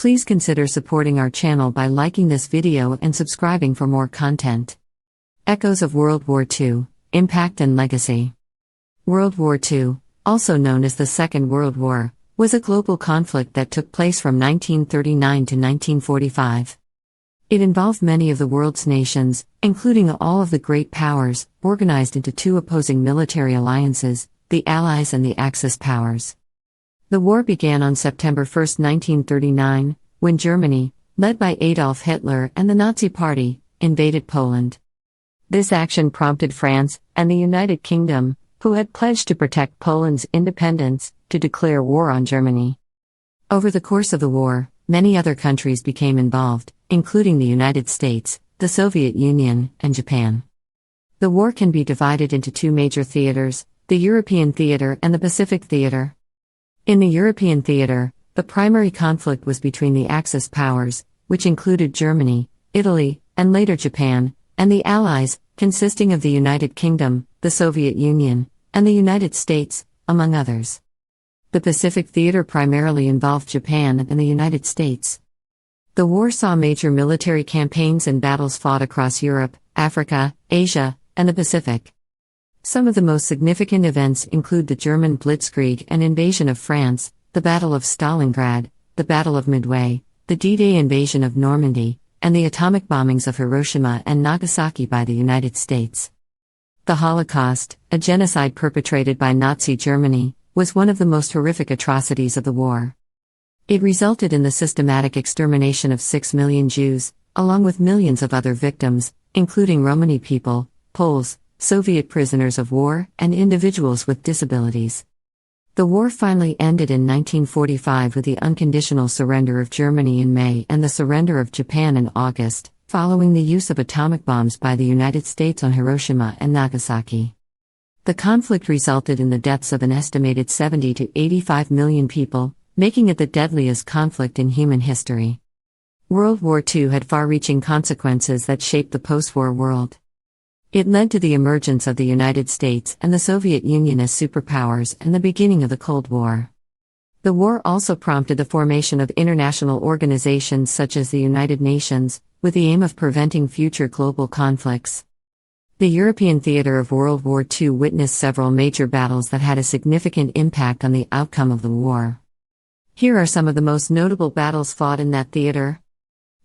Please consider supporting our channel by liking this video and subscribing for more content. Echoes of World War II, Impact and Legacy. World War II, also known as the Second World War, was a global conflict that took place from 1939 to 1945. It involved many of the world's nations, including all of the great powers, organized into two opposing military alliances, the Allies and the Axis powers. The war began on September 1, 1939, when Germany, led by Adolf Hitler and the Nazi Party, invaded Poland. This action prompted France and the United Kingdom, who had pledged to protect Poland's independence, to declare war on Germany. Over the course of the war, many other countries became involved, including the United States, the Soviet Union, and Japan. The war can be divided into two major theaters, the European theater and the Pacific theater. In the European theater, the primary conflict was between the Axis powers, which included Germany, Italy, and later Japan, and the Allies, consisting of the United Kingdom, the Soviet Union, and the United States, among others. The Pacific theater primarily involved Japan and the United States. The war saw major military campaigns and battles fought across Europe, Africa, Asia, and the Pacific. Some of the most significant events include the German Blitzkrieg and invasion of France, the Battle of Stalingrad, the Battle of Midway, the D-Day invasion of Normandy, and the atomic bombings of Hiroshima and Nagasaki by the United States. The Holocaust, a genocide perpetrated by Nazi Germany, was one of the most horrific atrocities of the war. It resulted in the systematic extermination of 6 million Jews, along with millions of other victims, including Romani people, Poles, Soviet prisoners of war, and individuals with disabilities. The war finally ended in 1945 with the unconditional surrender of Germany in May and the surrender of Japan in August, following the use of atomic bombs by the United States on Hiroshima and Nagasaki. The conflict resulted in the deaths of an estimated 70 to 85 million people, making it the deadliest conflict in human history. World War II had far-reaching consequences that shaped the post-war world. It led to the emergence of the United States and the Soviet Union as superpowers and the beginning of the Cold War. The war also prompted the formation of international organizations such as the United Nations, with the aim of preventing future global conflicts. The European theater of World War II witnessed several major battles that had a significant impact on the outcome of the war. Here are some of the most notable battles fought in that theater.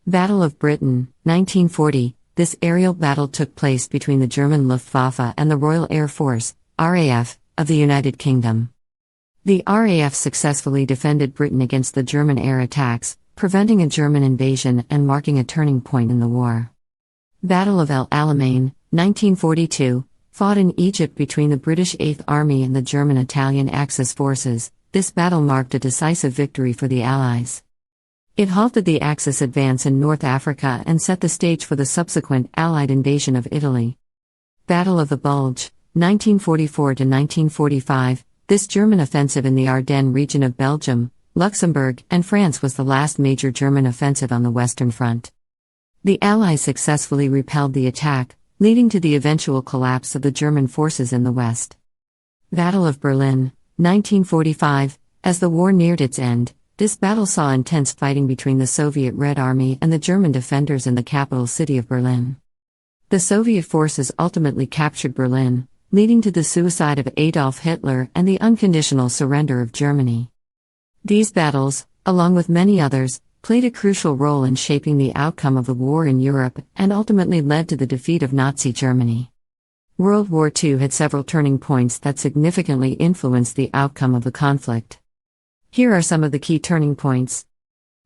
Battle of Britain, 1940. This aerial battle took place between the German Luftwaffe and the Royal Air Force, RAF, of the United Kingdom. The RAF successfully defended Britain against the German air attacks, preventing a German invasion and marking a turning point in the war. Battle of El Alamein, 1942, fought in Egypt between the British 8th Army and the German Italian Axis forces. This battle marked a decisive victory for the Allies. It halted the Axis advance in North Africa and set the stage for the subsequent Allied invasion of Italy. Battle of the Bulge, 1944–1945, this German offensive in the Ardennes region of Belgium, Luxembourg, and France was the last major German offensive on the Western Front. The Allies successfully repelled the attack, leading to the eventual collapse of the German forces in the West. Battle of Berlin, 1945, as the war neared its end, this battle saw intense fighting between the Soviet Red Army and the German defenders in the capital city of Berlin. The Soviet forces ultimately captured Berlin, leading to the suicide of Adolf Hitler and the unconditional surrender of Germany. These battles, along with many others, played a crucial role in shaping the outcome of the war in Europe and ultimately led to the defeat of Nazi Germany. World War II had several turning points that significantly influenced the outcome of the conflict. Here are some of the key turning points.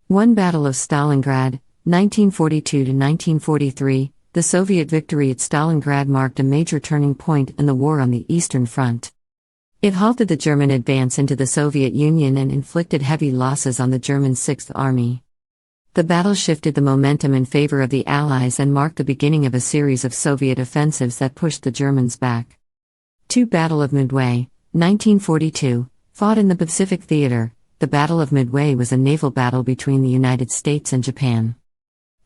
1. Battle of Stalingrad, 1942–1943. The Soviet victory at Stalingrad marked a major turning point in the war on the Eastern Front. It halted the German advance into the Soviet Union and inflicted heavy losses on the German 6th Army. The battle shifted the momentum in favor of the Allies and marked the beginning of a series of Soviet offensives that pushed the Germans back. 2. Battle of Midway, 1942. Fought in the Pacific Theater, the Battle of Midway was a naval battle between the United States and Japan.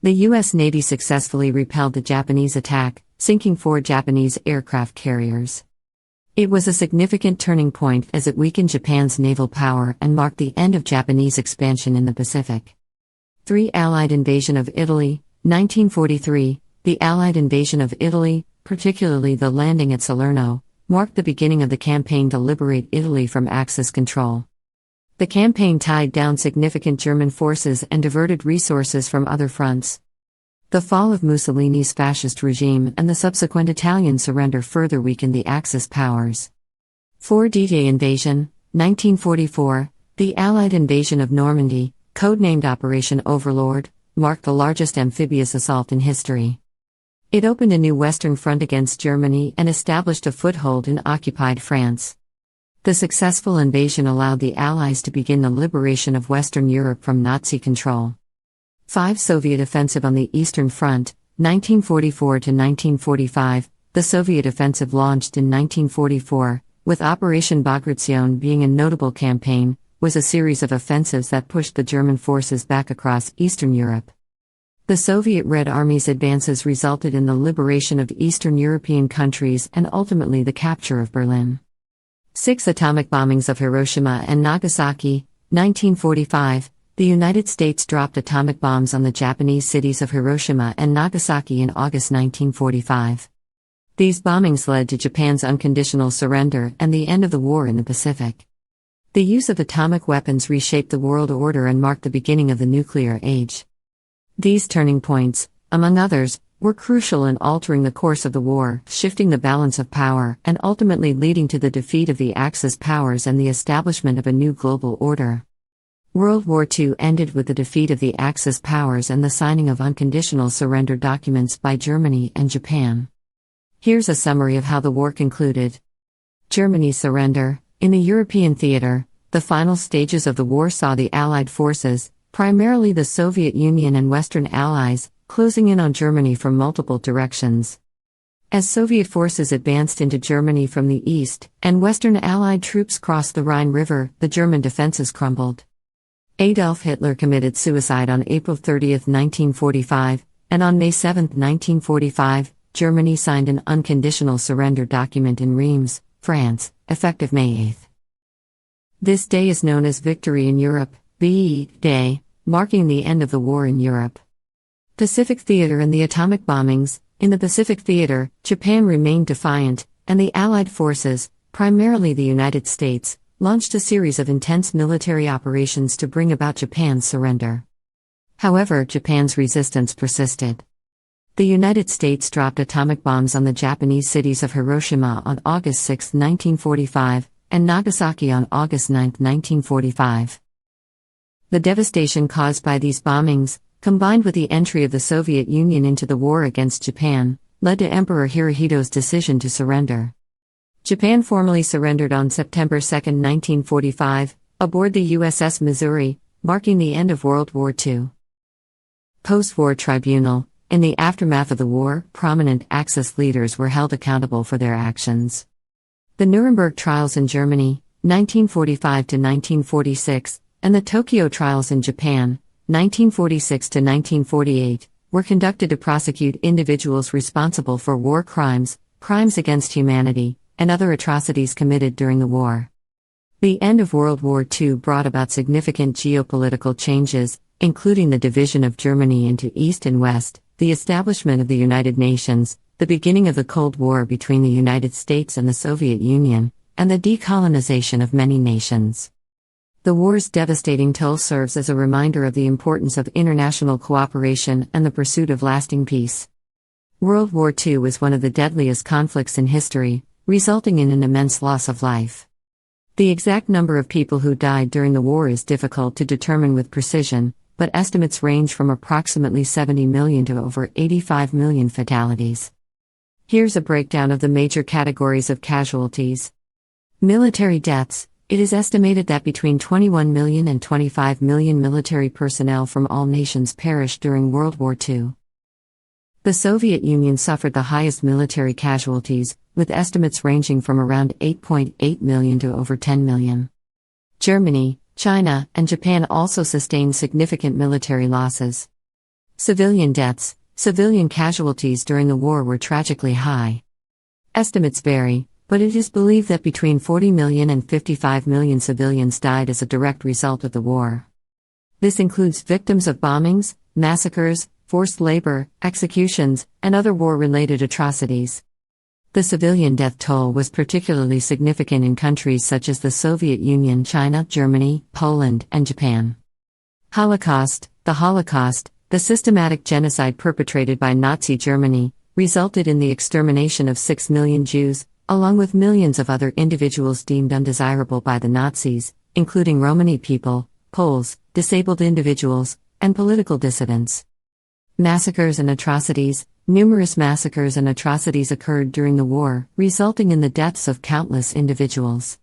The U.S. Navy successfully repelled the Japanese attack, sinking 4 Japanese aircraft carriers. It was a significant turning point as it weakened Japan's naval power and marked the end of Japanese expansion in the Pacific. 3. Allied invasion of Italy, 1943. The Allied invasion of Italy, particularly the landing at Salerno, marked the beginning of the campaign to liberate Italy from Axis control. The campaign tied down significant German forces and diverted resources from other fronts. The fall of Mussolini's fascist regime and the subsequent Italian surrender further weakened the Axis powers. 4. D-Day invasion, 1944. The Allied invasion of Normandy, codenamed Operation Overlord, marked the largest amphibious assault in history. It opened a new Western front against Germany and established a foothold in occupied France. The successful invasion allowed the Allies to begin the liberation of Western Europe from Nazi control. 5. Soviet offensive on the Eastern Front, 1944 to 1945. The Soviet offensive launched in 1944, with Operation Bagration being a notable campaign, was a series of offensives that pushed the German forces back across Eastern Europe. The Soviet Red Army's advances resulted in the liberation of Eastern European countries and ultimately the capture of Berlin. 6. Atomic bombings of Hiroshima and Nagasaki, 1945. The United States dropped atomic bombs on the Japanese cities of Hiroshima and Nagasaki in August 1945. These bombings led to Japan's unconditional surrender and the end of the war in the Pacific. The use of atomic weapons reshaped the world order and marked the beginning of the nuclear age. These turning points, among others, were crucial in altering the course of the war, shifting the balance of power, and ultimately leading to the defeat of the Axis powers and the establishment of a new global order. World War II ended with the defeat of the Axis powers and the signing of unconditional surrender documents by Germany and Japan. Here's a summary of how the war concluded. Germany's surrender. In the European theater, the final stages of the war saw the Allied forces, primarily the Soviet Union and Western allies, closing in on Germany from multiple directions. As Soviet forces advanced into Germany from the east, and Western Allied troops crossed the Rhine River, the German defenses crumbled. Adolf Hitler committed suicide on April 30, 1945, and on May 7, 1945, Germany signed an unconditional surrender document in Reims, France, effective May 8. This day is known as Victory in Europe, VE Day, marking the end of the war in Europe. Pacific Theater and the atomic bombings. In the Pacific Theater, Japan remained defiant, and the Allied forces, primarily the United States, launched a series of intense military operations to bring about Japan's surrender. However, Japan's resistance persisted. The United States dropped atomic bombs on the Japanese cities of Hiroshima on August 6, 1945, and Nagasaki on August 9, 1945. The devastation caused by these bombings, combined with the entry of the Soviet Union into the war against Japan, led to Emperor Hirohito's decision to surrender. Japan formally surrendered on September 2, 1945, aboard the USS Missouri, marking the end of World War II. Post-war tribunal. In the aftermath of the war, prominent Axis leaders were held accountable for their actions. The Nuremberg trials in Germany, 1945 to 1946, and the Tokyo trials in Japan, 1946 to 1948, were conducted to prosecute individuals responsible for war crimes, crimes against humanity, and other atrocities committed during the war. The end of World War II brought about significant geopolitical changes, including the division of Germany into East and West, the establishment of the United Nations, the beginning of the Cold War between the United States and the Soviet Union, and the decolonization of many nations. The war's devastating toll serves as a reminder of the importance of international cooperation and the pursuit of lasting peace. World War II was one of the deadliest conflicts in history, resulting in an immense loss of life. The exact number of people who died during the war is difficult to determine with precision, but estimates range from approximately 70 million to over 85 million fatalities. Here's a breakdown of the major categories of casualties. Military deaths. It is estimated that between 21 million and 25 million military personnel from all nations perished during World War II. The Soviet Union suffered the highest military casualties, with estimates ranging from around 8.8 million to over 10 million. Germany, China, and Japan also sustained significant military losses. Civilian deaths. Civilian casualties during the war were tragically high. Estimates vary, but it is believed that between 40 million and 55 million civilians died as a direct result of the war. This includes victims of bombings, massacres, forced labor, executions, and other war-related atrocities. The civilian death toll was particularly significant in countries such as the Soviet Union, China, Germany, Poland, and Japan. Holocaust. The Holocaust, the systematic genocide perpetrated by Nazi Germany, resulted in the extermination of 6 million Jews, along with millions of other individuals deemed undesirable by the Nazis, including Romani people, Poles, disabled individuals, and political dissidents. Massacres and atrocities. Numerous massacres and atrocities occurred during the war, resulting in the deaths of countless individuals.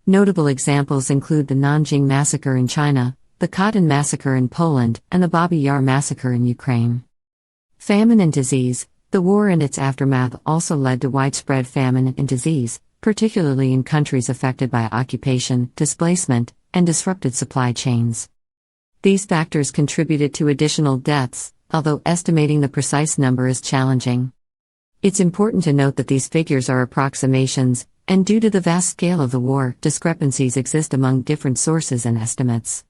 Notable examples include the Nanjing Massacre in China, the Katyn Massacre in Poland, and the Babi Yar Massacre in Ukraine. Famine and disease. The war and its aftermath also led to widespread famine and disease, particularly in countries affected by occupation, displacement, and disrupted supply chains. These factors contributed to additional deaths, although estimating the precise number is challenging. It's important to note that these figures are approximations, and due to the vast scale of the war, discrepancies exist among different sources and estimates.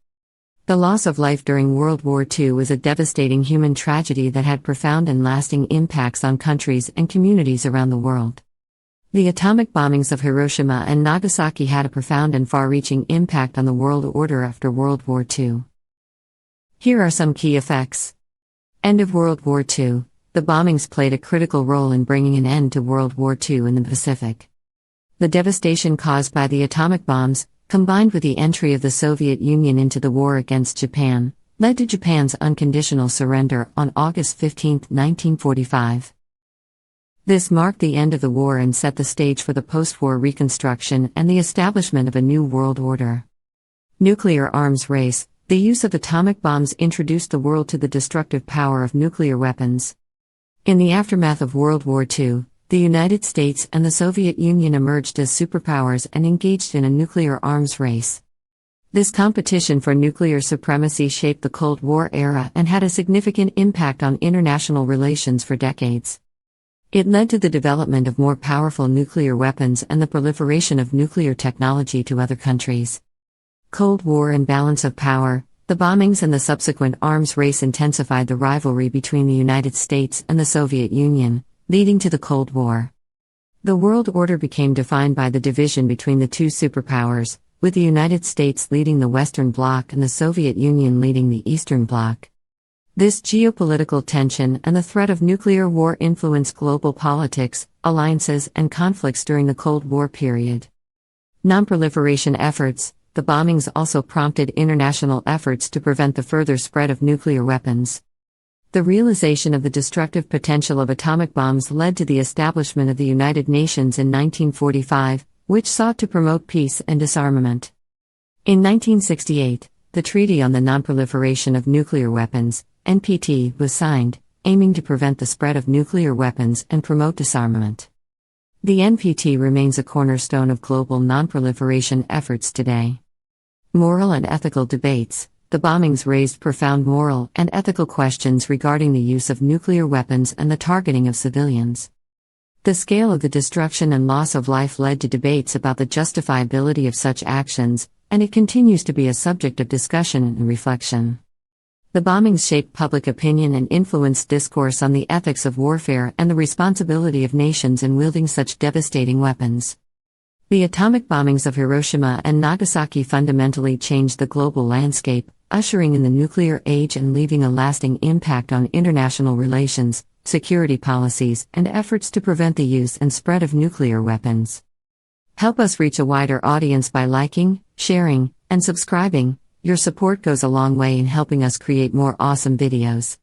The loss of life during World War II was a devastating human tragedy that had profound and lasting impacts on countries and communities around the world. The atomic bombings of Hiroshima and Nagasaki had a profound and far-reaching impact on the world order after World War II. Here are some key effects. End of World War II. The bombings played a critical role in bringing an end to World War II in the Pacific. The devastation caused by the atomic bombs, combined with the entry of the Soviet Union into the war against Japan, led to Japan's unconditional surrender on August 15, 1945. This marked the end of the war and set the stage for the post-war reconstruction and the establishment of a new world order. Nuclear arms race. The use of atomic bombs introduced the world to the destructive power of nuclear weapons. In the aftermath of World War II, the United States and the Soviet Union emerged as superpowers and engaged in a nuclear arms race. This competition for nuclear supremacy shaped the Cold War era and had a significant impact on international relations for decades. It led to the development of more powerful nuclear weapons and the proliferation of nuclear technology to other countries. Cold War and balance of power. The bombings and the subsequent arms race intensified the rivalry between the United States and the Soviet Union, leading to the Cold War. The world order became defined by the division between the two superpowers, with the United States leading the Western Bloc and the Soviet Union leading the Eastern Bloc. This geopolitical tension and the threat of nuclear war influenced global politics, alliances, and conflicts during the Cold War period. Non-proliferation efforts. The bombings also prompted international efforts to prevent the further spread of nuclear weapons. The realization of the destructive potential of atomic bombs led to the establishment of the United Nations in 1945, which sought to promote peace and disarmament. In 1968, the Treaty on the Non-Proliferation of Nuclear Weapons, NPT, was signed, aiming to prevent the spread of nuclear weapons and promote disarmament. The NPT remains a cornerstone of global non-proliferation efforts today. Moral and ethical debates. The bombings raised profound moral and ethical questions regarding the use of nuclear weapons and the targeting of civilians. The scale of the destruction and loss of life led to debates about the justifiability of such actions, and it continues to be a subject of discussion and reflection. The bombings shaped public opinion and influenced discourse on the ethics of warfare and the responsibility of nations in wielding such devastating weapons. The atomic bombings of Hiroshima and Nagasaki fundamentally changed the global landscape, ushering in the nuclear age and leaving a lasting impact on international relations, security policies, and efforts to prevent the use and spread of nuclear weapons. Help us reach a wider audience by liking, sharing, and subscribing. Your support goes a long way in helping us create more awesome videos.